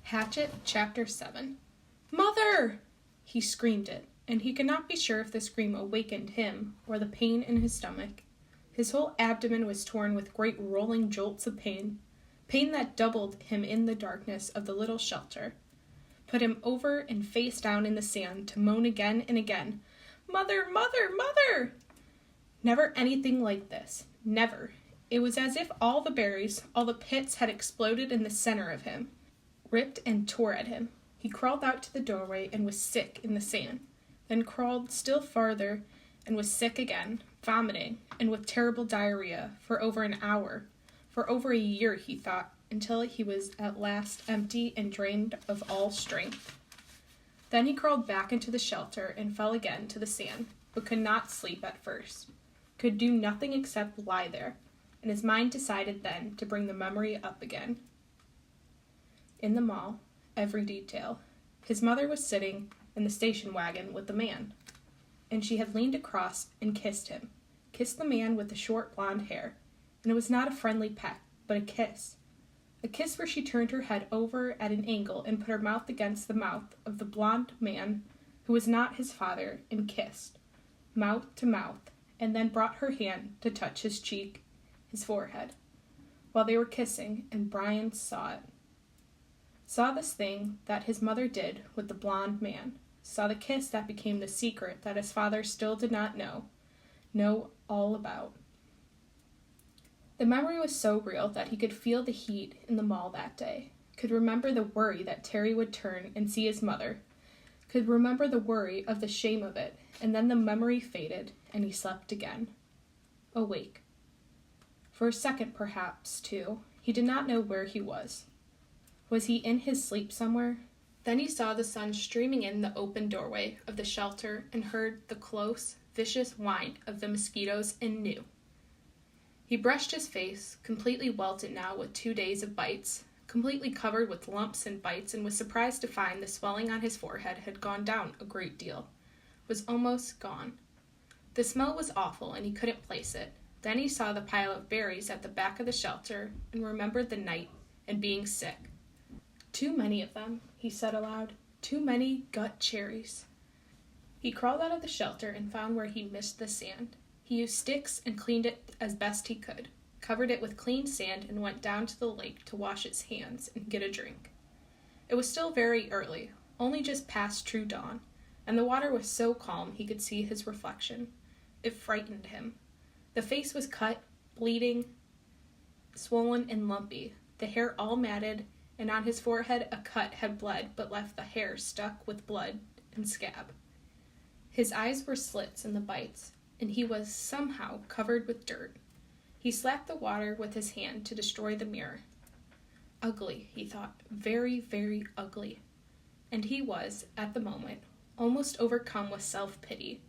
Hatchet Chapter 7. "Mother!" He screamed it, and he could not be sure if the scream awakened him or the pain in his stomach. His whole abdomen was torn with great rolling jolts of pain that doubled him in the darkness of the little shelter, put him over and face down in the sand to moan again and again, "Mother, mother, mother!" Never anything like this. Never. It was as if all the berries, all the pits had exploded in the center of him, ripped and tore at him. He crawled out to the doorway and was sick in the sand, then crawled still farther and was sick again, vomiting, and with terrible diarrhea for over an hour, for over a year, he thought, until he was at last empty and drained of all strength. Then he crawled back into the shelter and fell again to the sand, but could not sleep at first, could do nothing except lie there, and his mind decided then to bring the memory up again. In the mall, every detail. His mother was sitting in the station wagon with the man, and she had leaned across and kissed him, kissed the man with the short blonde hair, and it was not a friendly peck, but a kiss where she turned her head over at an angle and put her mouth against the mouth of the blonde man who was not his father and kissed, mouth to mouth, and then brought her hand to touch his cheek, his forehead, while they were kissing, and Brian saw this thing that his mother did with the blonde man, saw the kiss that became the secret that his father still did not know all about. The memory was so real that he could feel the heat in the mall that day, could remember the worry that Terry would turn and see his mother, could remember the worry of the shame of it, and then the memory faded, and he slept again, awake. For a second, perhaps, too, he did not know where he was. Was he in his sleep somewhere? Then he saw the sun streaming in the open doorway of the shelter and heard the close, vicious whine of the mosquitoes and knew. He brushed his face, completely welted now with 2 days of bites, completely covered with lumps and bites, and was surprised to find the swelling on his forehead had gone down a great deal, was almost gone. The smell was awful, and he couldn't place it. Then he saw the pile of berries at the back of the shelter and remembered the night and being sick. "Too many of them," he said aloud. "Too many gut cherries." He crawled out of the shelter and found where he missed the sand. He used sticks and cleaned it as best he could, covered it with clean sand, and went down to the lake to wash his hands and get a drink. It was still very early, only just past true dawn, and the water was so calm he could see his reflection. It frightened him. The face was cut, bleeding, swollen and lumpy, the hair all matted, and on his forehead a cut had bled but left the hair stuck with blood and scab. His eyes were slits in the bites, and he was somehow covered with dirt. He slapped the water with his hand to destroy the mirror. Ugly, he thought, very, very ugly. And he was, at the moment, almost overcome with self-pity.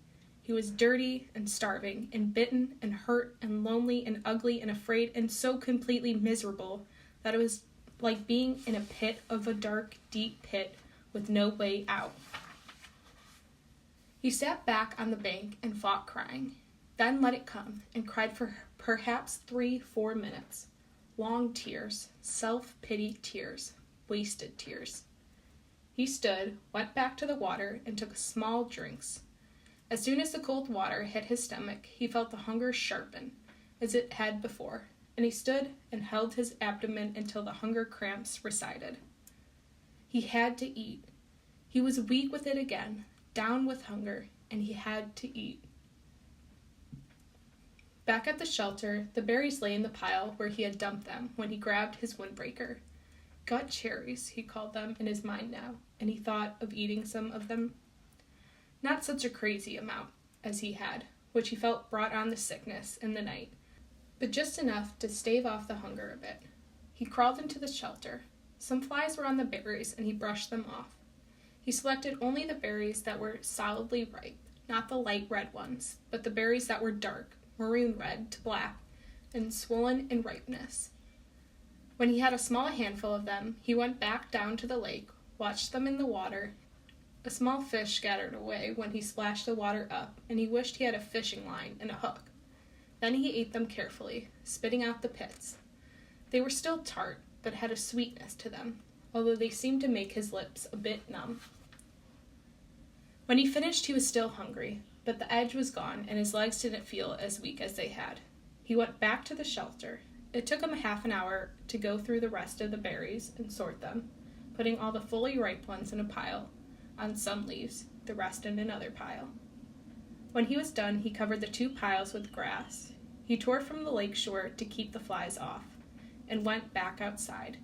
He was dirty and starving and bitten and hurt and lonely and ugly and afraid and so completely miserable that it was like being in a pit of a dark, deep pit with no way out. He sat back on the bank and fought crying, then let it come, and cried for perhaps 3-4 minutes. Long tears, self-pity tears, wasted tears. He stood, went back to the water, and took small drinks. As soon as the cold water hit his stomach, he felt the hunger sharpen, as it had before, and he stood and held his abdomen until the hunger cramps receded. He had to eat. He was weak with it again, down with hunger, and he had to eat. Back at the shelter, the berries lay in the pile where he had dumped them when he grabbed his windbreaker. Gut cherries, he called them in his mind now, and he thought of eating some of them. Not such a crazy amount as he had, which he felt brought on the sickness in the night, but just enough to stave off the hunger a bit. He crawled into the shelter. Some flies were on the berries, and he brushed them off. He selected only the berries that were solidly ripe, not the light red ones, but the berries that were dark, maroon red to black, and swollen in ripeness. When he had a small handful of them, he went back down to the lake, watched them in the water. A small fish scattered away when he splashed the water up, and he wished he had a fishing line and a hook. Then he ate them carefully, spitting out the pits. They were still tart, but had a sweetness to them, although they seemed to make his lips a bit numb. When he finished, he was still hungry, but the edge was gone and his legs didn't feel as weak as they had. He went back to the shelter. It took him a half an hour to go through the rest of the berries and sort them, putting all the fully ripe ones in a pile on some leaves, the rest in another pile. When he was done, he covered the 2 piles with grass. He tore from the lake shore to keep the flies off, and went back outside.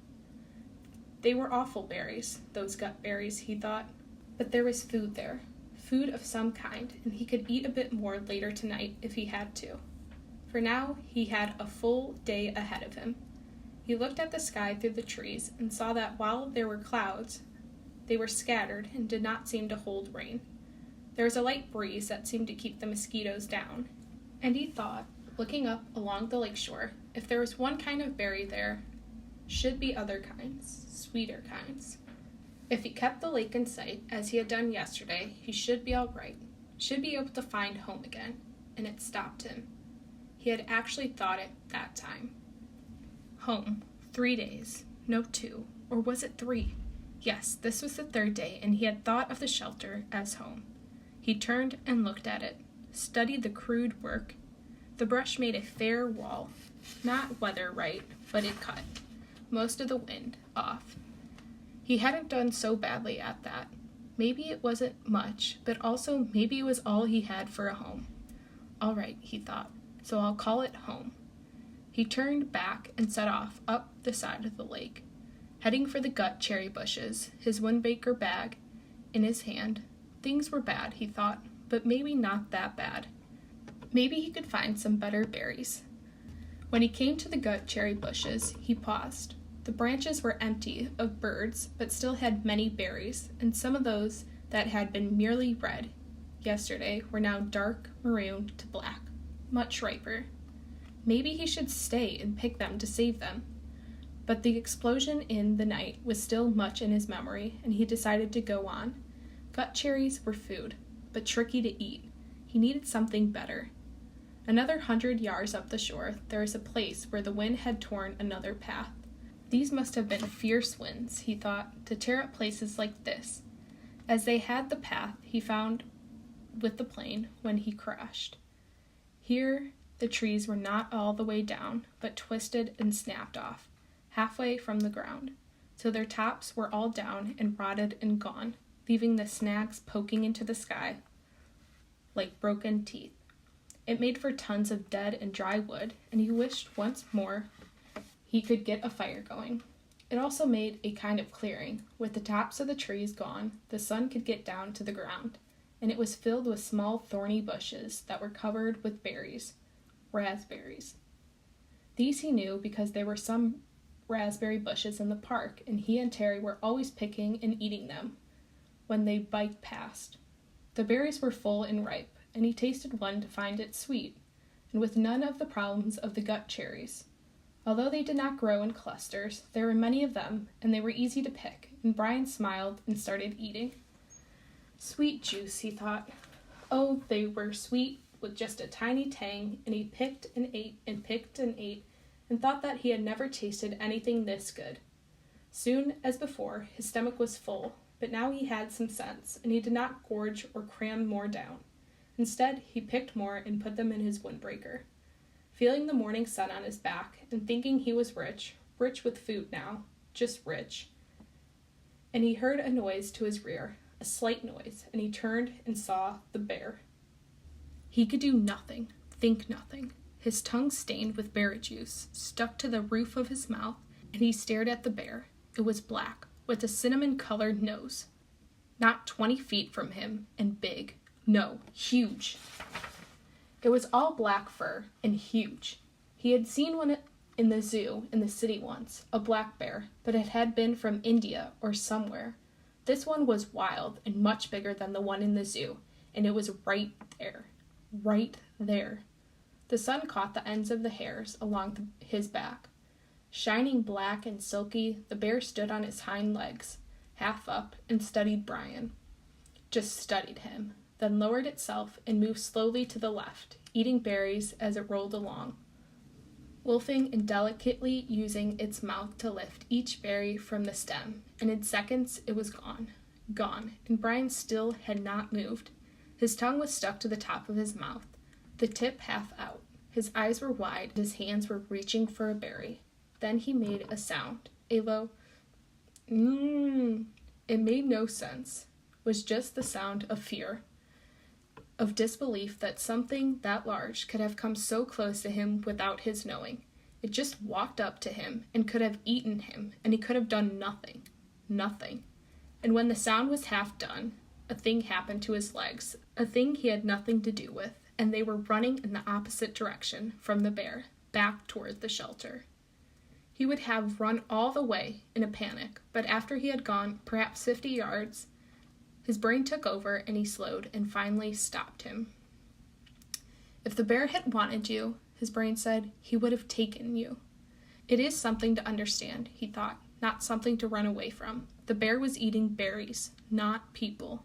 They were awful berries, those gut berries, he thought, but there was food there. Food of some kind, and he could eat a bit more later tonight if he had to. For now, he had a full day ahead of him. He looked at the sky through the trees and saw that while there were clouds, they were scattered and did not seem to hold rain. There was a light breeze that seemed to keep the mosquitoes down, and he thought, looking up along the lakeshore, if there was one kind of berry there, should be other kinds, sweeter kinds. If he kept the lake in sight, as he had done yesterday, he should be all right, should be able to find home again, and it stopped him. He had actually thought it that time. Home, 3 days, no 2, or was it 3? Yes, this was the 3rd day, and he had thought of the shelter as home. He turned and looked at it, studied the crude work. The brush made a fair wall, not weather right, but it cut most of the wind off. He hadn't done so badly at that. Maybe it wasn't much, but also maybe it was all he had for a home. All right, he thought, so I'll call it home. He turned back and set off up the side of the lake, heading for the gut cherry bushes, his windbreaker bag in his hand. Things were bad, he thought, but maybe not that bad. Maybe he could find some better berries. When he came to the gut cherry bushes, he paused. The branches were empty of birds, but still had many berries, and some of those that had been merely red yesterday were now dark maroon to black, much riper. Maybe he should stay and pick them to save them. But the explosion in the night was still much in his memory, and he decided to go on. Gut cherries were food, but tricky to eat. He needed something better. Another 100 yards up the shore, there was a place where the wind had torn another path. These must have been fierce winds, he thought, to tear up places like this, as they had the path he found with the plane when he crashed. Here, the trees were not all the way down, but twisted and snapped off, halfway from the ground, so their tops were all down and rotted and gone, leaving the snags poking into the sky like broken teeth. It made for tons of dead and dry wood, and he wished once more he could get a fire going. It also made a kind of clearing. With the tops of the trees gone, the sun could get down to the ground, and it was filled with small thorny bushes that were covered with berries, raspberries. These he knew because there were some raspberry bushes in the park, and he and Terry were always picking and eating them when they biked past. The berries were full and ripe, and he tasted one to find it sweet, and with none of the problems of the gut cherries. Although they did not grow in clusters, there were many of them, and they were easy to pick, and Brian smiled and started eating. Sweet juice, he thought. Oh, they were sweet with just a tiny tang, and he picked and ate and picked and ate, and thought that he had never tasted anything this good. Soon as before, his stomach was full, but now he had some sense, and he did not gorge or cram more down. Instead, he picked more and put them in his windbreaker. Feeling the morning sun on his back and thinking he was rich with food now, just rich. And he heard a noise to his rear, a slight noise, and he turned and saw the bear. He could do nothing, think nothing. His tongue stained with berry juice stuck to the roof of his mouth, and he stared at the bear. It was black, with a cinnamon-colored nose. Not 20 feet from him, and big. No, huge. It was all black fur, and huge. He had seen one in the zoo in the city once, a black bear, but it had been from India or somewhere. This one was wild and much bigger than the one in the zoo, and it was right there. Right there. The sun caught the ends of the hairs along his back. Shining black and silky, the bear stood on its hind legs, half up, and studied Brian. Just studied him, then lowered itself and moved slowly to the left, eating berries as it rolled along. wolfing and delicately using its mouth to lift each berry from the stem, and in seconds it was gone, and Brian still had not moved. His tongue was stuck to the top of his mouth, the tip half out. His eyes were wide, his hands were reaching for a berry. Then he made a sound, a low It made no sense. It was just the sound of fear, of disbelief that something that large could have come so close to him without his knowing. It just walked up to him and could have eaten him, and he could have done nothing. Nothing. And when the sound was half done, a thing happened to his legs, a thing he had nothing to do with, and they were running in the opposite direction from the bear, back toward the shelter. He would have run all the way in a panic, but after he had gone perhaps 50 yards, his brain took over and he slowed and finally stopped him. If the bear had wanted you, his brain said, he would have taken you. It is something to understand, he thought, not something to run away from. The bear was eating berries, not people.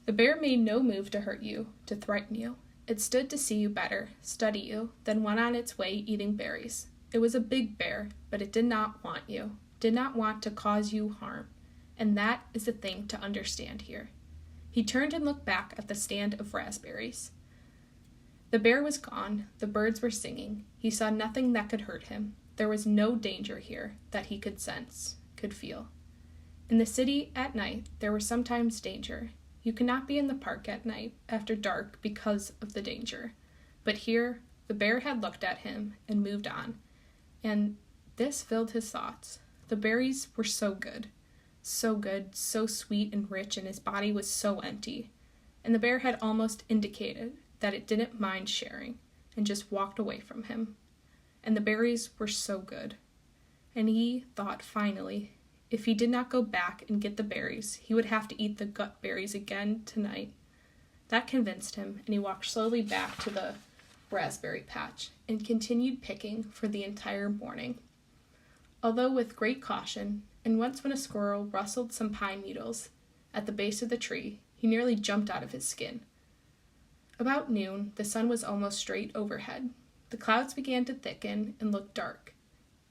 The bear made no move to hurt you, to threaten you. It stood to see you better, study you, then went on its way eating berries. It was a big bear, but it did not want you, did not want to cause you harm. And that is the thing to understand here. He turned and looked back at the stand of raspberries. The bear was gone, the birds were singing. He saw nothing that could hurt him. There was no danger here that he could sense, could feel. In the city at night, there was sometimes danger. You could not be in the park at night after dark because of the danger. But here, the bear had looked at him and moved on, and this filled his thoughts. The berries were so good, so sweet and rich, and his body was so empty. And the bear had almost indicated that it didn't mind sharing and just walked away from him. And the berries were so good. And he thought finally, if he did not go back and get the berries, he would have to eat the gut berries again tonight. That convinced him, and he walked slowly back to the raspberry patch and continued picking for the entire morning. Although with great caution, and once when a squirrel rustled some pine needles at the base of the tree, he nearly jumped out of his skin. About noon, the sun was almost straight overhead. The clouds began to thicken and look dark.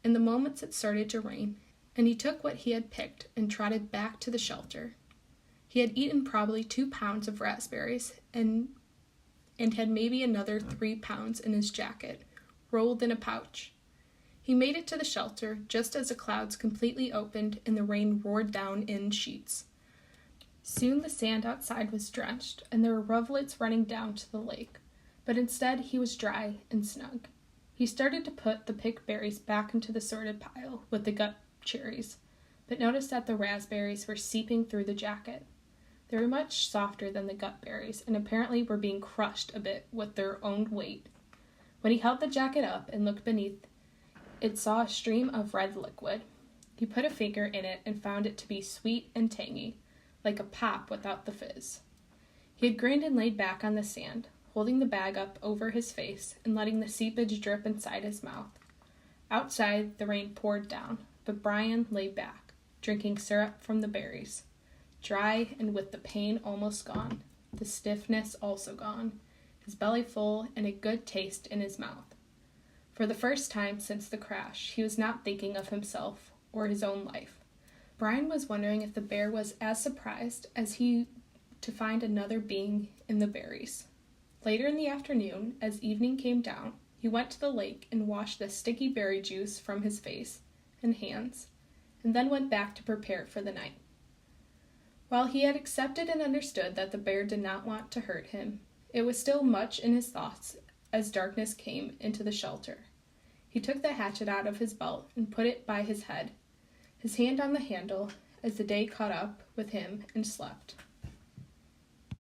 In the moments it started to rain, and he took what he had picked and trotted back to the shelter. He had eaten probably 2 pounds of raspberries and had maybe another 3 pounds in his jacket, rolled in a pouch. He made it to the shelter just as the clouds completely opened and the rain roared down in sheets. Soon the sand outside was drenched, and there were rivulets running down to the lake, but instead he was dry and snug. He started to put the picked berries back into the sorted pile with the gut cherries, but noticed that the raspberries were seeping through the jacket. They were much softer than the gut berries, and apparently were being crushed a bit with their own weight. When he held the jacket up and looked beneath, it saw a stream of red liquid. He put a finger in it and found it to be sweet and tangy, like a pop without the fizz. He had grinned and laid back on the sand, holding the bag up over his face and letting the seepage drip inside his mouth. Outside, the rain poured down, but Brian lay back, drinking syrup from the berries, dry and with the pain almost gone, the stiffness also gone, his belly full and a good taste in his mouth. For the first time since the crash, he was not thinking of himself or his own life. Brian was wondering if the bear was as surprised as he to find another being in the berries. Later in the afternoon, as evening came down, he went to the lake and washed the sticky berry juice from his face and hands, and then went back to prepare for the night. While he had accepted and understood that the bear did not want to hurt him, it was still much in his thoughts as darkness came into the shelter. He took the hatchet out of his belt and put it by his head, his hand on the handle, as the day caught up with him and slept.